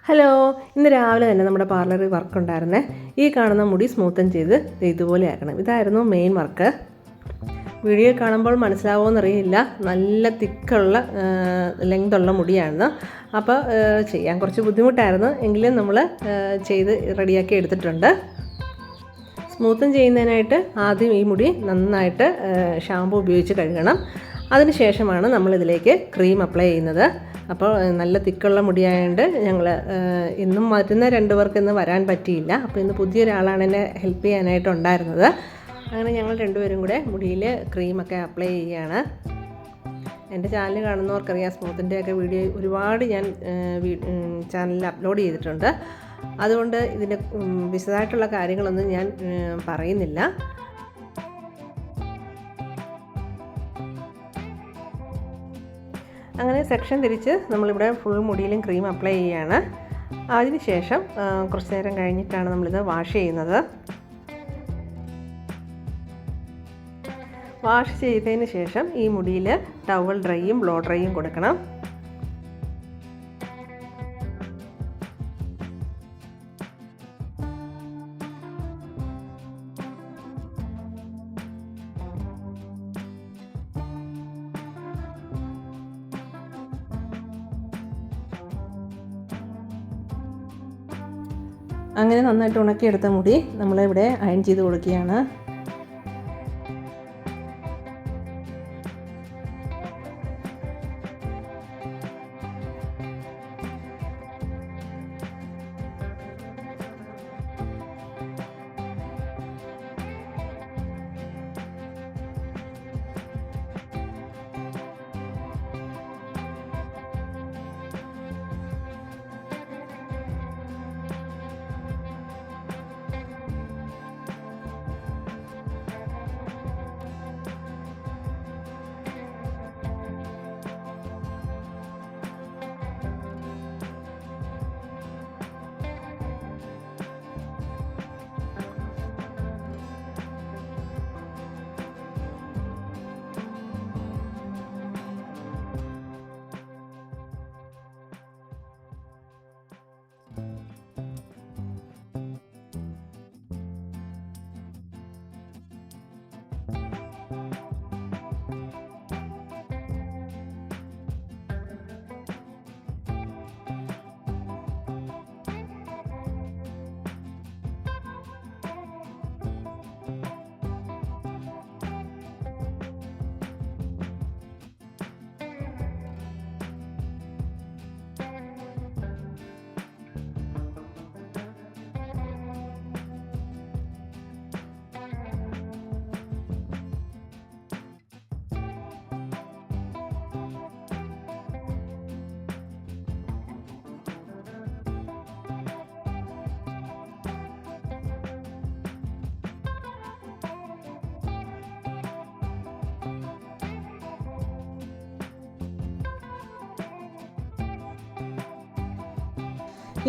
Hello, ഇന്ന് രാവിലെ തന്നെ നമ്മുടെ പാർലറിൽ വർക്ക് ഉണ്ടായിരുന്നേ. ഈ കാണുന്ന മുടി സ്മൂത്തൻ ചെയ്ത് ഇതുപോലെ ആക്കണം. ഇതായിരുന്നു മെയിൻ വർക്ക്. വീഡിയോ കാണുമ്പോൾ മനസ്സിലാവുമെന്നറിയില്ല, നല്ല തിക്കുള്ള ലെങ്തുള്ള മുടിയാണ്. അപ്പോൾ ചെയ്യാൻ കുറച്ച് ബുദ്ധിമുട്ടായിരുന്നു, എങ്കിലും നമ്മൾ ചെയ്ത് റെഡിയാക്കി എടുത്തിട്ടുണ്ട്. സ്മൂത്തൻ ചെയ്യുന്നതിനായിട്ട് ആദ്യം ഈ മുടി നന്നായിട്ട് ഷാമ്പു ഉപയോഗിച്ച് കഴുകണം. അതിനുശേഷമാണ് നമ്മളിതിലേക്ക് ക്രീം അപ്ലൈ ചെയ്യുന്നത്. അപ്പോൾ നല്ല തിക്കുള്ള മുടിയായതുകൊണ്ട് ഞങ്ങൾ ഇന്നും മറ്റുന്ന 2 പേർക്ക് ഇന്ന് വരാൻ പറ്റിയില്ല. അപ്പോൾ ഇന്ന് പുതിയൊരാളാണ് എന്നെ ഹെൽപ്പ് ചെയ്യാനായിട്ടുണ്ടായിരുന്നത്. അങ്ങനെ ഞങ്ങൾ 2 പേരും കൂടെ മുടിയിൽ ക്രീമൊക്കെ അപ്ലൈ ചെയ്യുകയാണ്. എൻ്റെ ചാനൽ കാണുന്നവർക്കറിയാം, സ്മൂത്തിൻ്റെയൊക്കെ വീഡിയോ ഒരുപാട് ഞാൻ ചാനലിൽ അപ്ലോഡ് ചെയ്തിട്ടുണ്ട്. അതുകൊണ്ട് ഇതിൻ്റെ വിശദമായിട്ടുള്ള കാര്യങ്ങളൊന്നും ഞാൻ പറയുന്നില്ല. അങ്ങനെ സെക്ഷൻ തിരിച്ച് നമ്മളിവിടെ ഫുൾ മുടിയിലും ക്രീം അപ്ലൈ ചെയ്യുകയാണ്. അതിനുശേഷം കുറച്ച് നേരം കഴിഞ്ഞിട്ടാണ് നമ്മളിത് വാഷ് ചെയ്യുന്നത്. വാഷ് ചെയ്തതിന് ശേഷം ഈ മുടിയിൽ ടവൽ ഡ്രൈയും ബ്ലോ ഡ്രൈയും കൊടുക്കണം. അങ്ങനെ നന്നായിട്ട് ഉണക്കിയെടുത്ത മുടി നമ്മളിവിടെ അയൺ ചെയ്ത് കൊടുക്കുകയാണ്.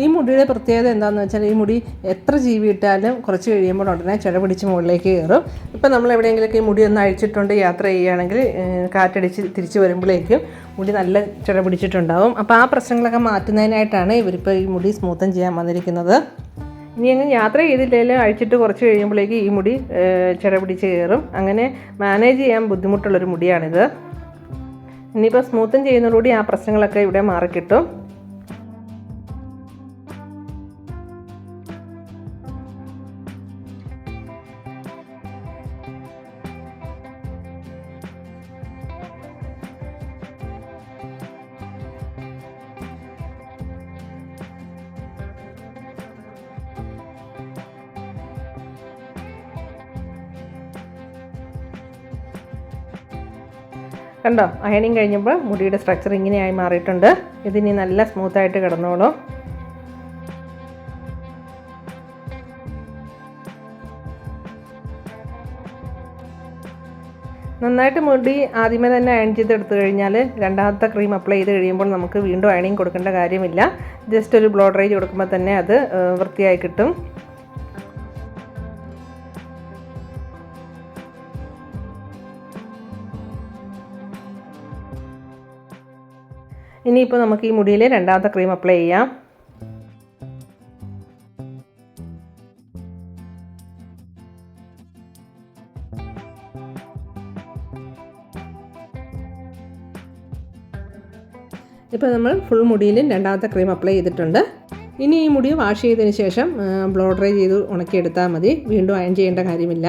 ഈ മുടിയുടെ പ്രത്യേകത എന്താണെന്ന് വെച്ചാൽ, ഈ മുടി എത്ര ജീവി ഇട്ടാലും കുറച്ച് കഴിയുമ്പോൾ ഉടനെ ചിട പിടിച്ച് മുകളിലേക്ക് കയറും. ഇപ്പം നമ്മൾ എവിടെയെങ്കിലുമൊക്കെ ഈ മുടി ഒന്ന് അഴിച്ചിട്ടുണ്ട് യാത്ര ചെയ്യുകയാണെങ്കിൽ കാറ്റടിച്ച് തിരിച്ച് വരുമ്പോഴേക്കും മുടി നല്ല ചിട പിടിച്ചിട്ടുണ്ടാവും. അപ്പോൾ ആ പ്രശ്നങ്ങളൊക്കെ മാറ്റുന്നതിനായിട്ടാണ് ഇവരിപ്പോൾ ഈ മുടി സ്മൂത്തൻ ചെയ്യാൻ വന്നിരിക്കുന്നത്. ഇനി അങ്ങ് യാത്ര ചെയ്തില്ലെങ്കിലും അഴിച്ചിട്ട് കുറച്ച് കഴിയുമ്പോഴേക്ക് ഈ മുടി ചിട പിടിച്ച് കയറും. അങ്ങനെ മാനേജ് ചെയ്യാൻ ബുദ്ധിമുട്ടുള്ളൊരു മുടിയാണിത്. ഇനിയിപ്പോൾ സ്മൂത്തൻ ചെയ്യുന്നതോടുകൂടി ആ പ്രശ്നങ്ങളൊക്കെ ഇവിടെ മാറിക്കിട്ടും. കണ്ടോ, അയണിങ് കഴിഞ്ഞപ്പോൾ മുടിയുടെ സ്ട്രക്ചർ ഇങ്ങനെയായി മാറിയിട്ടുണ്ട്. ഇതിനി നല്ല സ്മൂത്തായിട്ട് കിടന്നോളൂ. നന്നായിട്ട് മുടി ആദ്യമേ തന്നെ അയൺ ചെയ്തെടുത്തു കഴിഞ്ഞാൽ രണ്ടാമത്തെ ക്രീം അപ്ലൈ ചെയ്ത് കഴിയുമ്പോൾ നമുക്ക് വീണ്ടും അയണിങ് കൊടുക്കേണ്ട കാര്യമില്ല. ജസ്റ്റ് ഒരു ബ്ലോ ഡ്രൈ കൊടുക്കുമ്പോൾ തന്നെ അത് വൃത്തിയായി കിട്ടും. ഇനിയിപ്പോൾ നമുക്ക് ഈ മുടിയിൽ രണ്ടാമത്തെ ക്രീം അപ്ലൈ ചെയ്യാം. ഇപ്പോൾ നമ്മൾ ഫുൾ മുടിയിലും രണ്ടാമത്തെ ക്രീം അപ്ലൈ ചെയ്തിട്ടുണ്ട്. ഇനി ഈ മുടി വാഷ് ചെയ്തതിന് ശേഷം ബ്ലോ ഡ്രൈ ചെയ്ത് ഉണക്കിയെടുത്താൽ മതി. വീണ്ടും അയൺ ചെയ്യേണ്ട കാര്യമില്ല.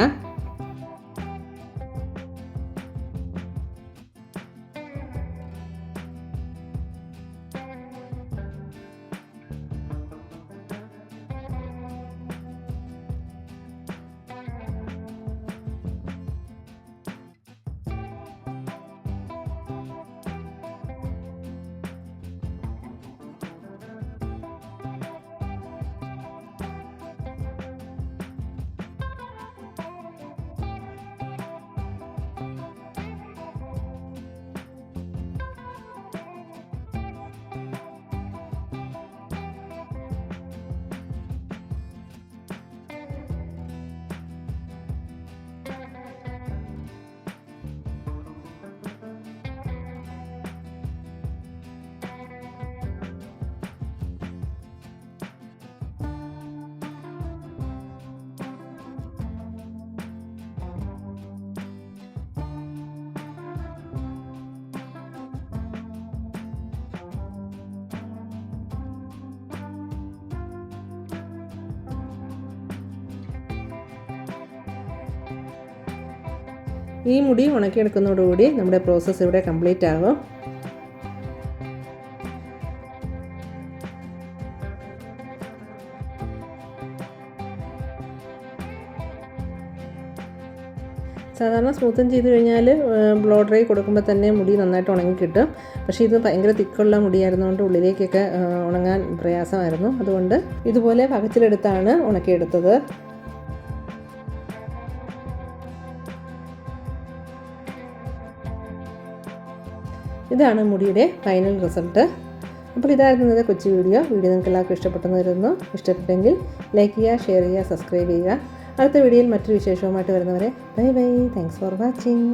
ഈ മുടി ഉണക്കിയെടുക്കുന്നതോടുകൂടി നമ്മുടെ പ്രോസസ്സ് ഇവിടെ കംപ്ലീറ്റ് ആകും. സാധാരണ സ്മൂത്തൻ ചെയ്ത് കഴിഞ്ഞാൽ ബ്ലോ ഡ്രൈ കൊടുക്കുമ്പോൾ തന്നെ മുടി നന്നായിട്ട് ഉണങ്ങി കിട്ടും. പക്ഷേ ഇത് ഭയങ്കര തിക്കുള്ള മുടിയായിരുന്നുകൊണ്ട് ഉള്ളിലേക്കൊക്കെ ഉണങ്ങാൻ പ്രയാസമായിരുന്നു. അതുകൊണ്ട് ഇതുപോലെ പകച്ചിലെടുത്താണ് ഉണക്കിയെടുത്തത്. ഇതാണ് മുടിയുടെ ഫൈനൽ റിസൾട്ട്. അപ്പോൾ ഇതായിരുന്നു ഇന്നത്തെ കൊച്ചു വീഡിയോ നിങ്ങൾക്ക് എല്ലാവർക്കും ഇഷ്ടപ്പെട്ടെന്ന് വരുന്നു. ഇഷ്ടപ്പെട്ടെങ്കിൽ ലൈക്ക് ചെയ്യുക, ഷെയർ ചെയ്യുക, സബ്സ്ക്രൈബ് ചെയ്യുക. അടുത്ത വീഡിയോയിൽ മറ്റൊരു വിശേഷവുമായിട്ട് വരുന്നവരെ bye bye. Thanks for watching.